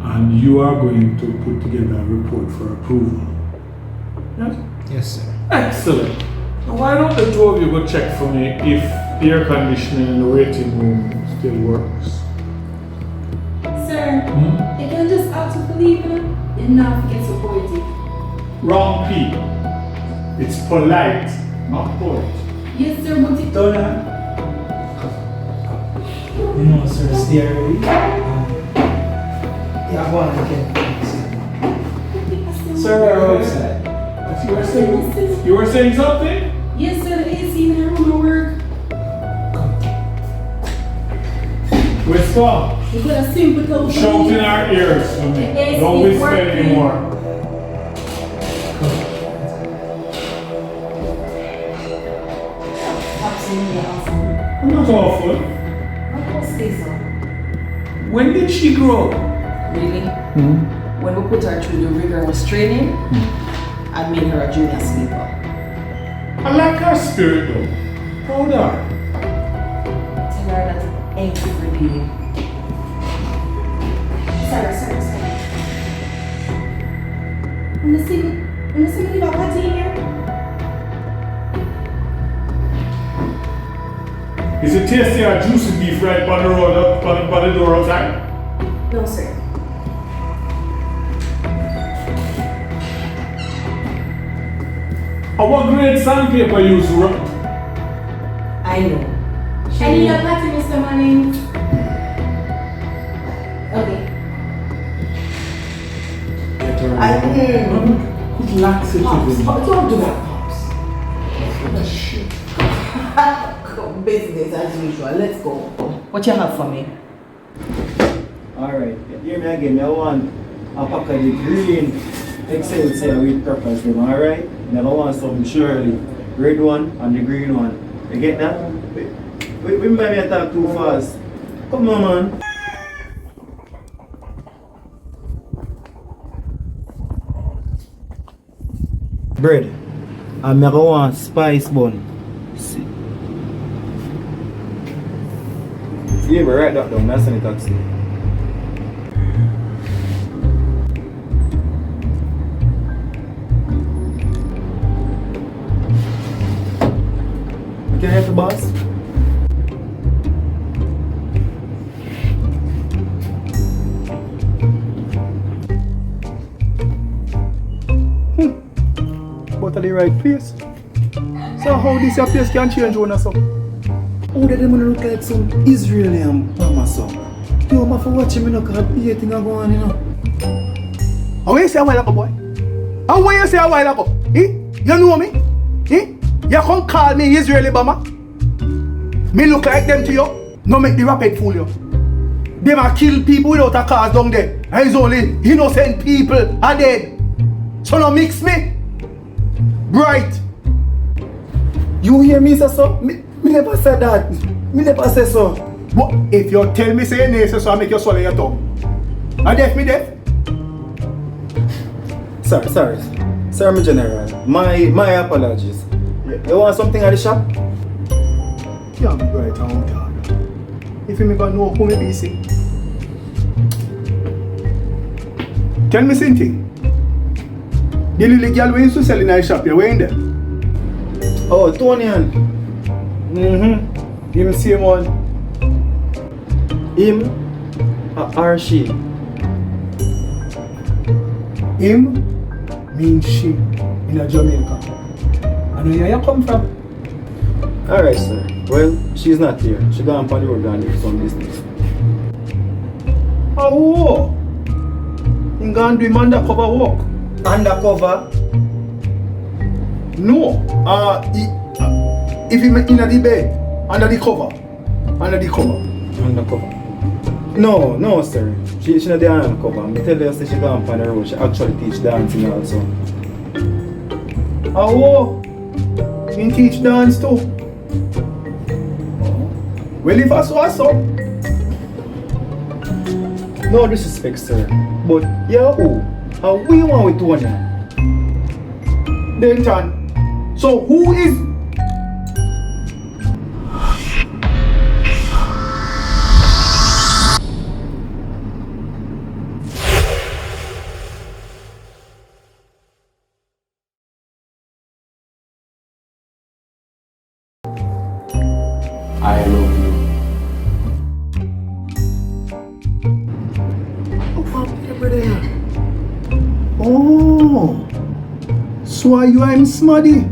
And you are going to put together a report for approval. Yes? Yes, sir. Excellent. Now why don't the two of you go check for me if the air conditioning in the waiting room still works? Sir, you can just ask to believe him. You not forget to poetic. Wrong P. It's polite, not poet. Yes, sir, but it Don't you know, sir, stay early. Yeah, go on again. Sir, we're outside. You were saying something? Yes, sir, the AC in the room will work. We're stop. You could have simple Shout in our ears for me. AC Don't whisper working. anymore. Absolutely awesome. I'm not awful. Of course, say so. When did she grow? Really? When we put her through the rigorous training, I made her a junior sleeper. I like her spirit though. Proud of her. Tell her that every day. Sorry. Wanna see me leave a party in here? Is it tasty or juicy beef right by the road up by the door outside? No, sir. What grade sandpaper you use? I know. I need a party, Mr. Manning. Okay. Good laxative. Pops, don't do that, Pops. What shit. Business as usual. Let's go. What you have for me? Alright, hear me again. I want a pack of the green Xpressionz with purpose them, alright? Never want some Isrealie. Red one and the green one. You get that? We buy me a talk too fast. Come on, man. Bread. I never want spice bun. See. Yeah, but write that down. That's in the taxi. Can I have the boss? But at the right place. So how this your place can change one or so? Oh, that them look like some Isrealie and Mama so. Yo, I'm for watching me no cause the thing go on, you know. How you say a while ago, boy? How you say a while ago? You know me? You come call me Isrealie Bama? Me look like them to you? No make the rapid fool you. Them a kill people without a cause down there. And it's only innocent people are dead. So no mix me. Bright. You hear me say so? Me never said that. Me never say so. But if you tell me say nay, so I make you swallow your tongue. And deaf me deaf? Sorry, my general. My apologies. You want something at the shop? Yeah, I'm bright out there. If you never know who me be see. Tell me something. The little girl we used to sell in our shop, you were in there? Oh, Tony. Give me same one. Him or she? Him means she in a Jamaica. I know where you come from. Alright, sir. Well, she's not here. She gone on the road and do some business. Oh! You gonna do him undercover work? Undercover? No. If he in the bed, under the cover. Undercover? No, sir. She not there undercover. I tell her she gone on the road. She actually teach dancing also. Oh! She teach dance too. Well, if I saw. No disrespect, sir. But, yeah, how we want with Tony? Denton. So, who is... I love you. Oh, what over there? Oh, so are you I'm smuddy?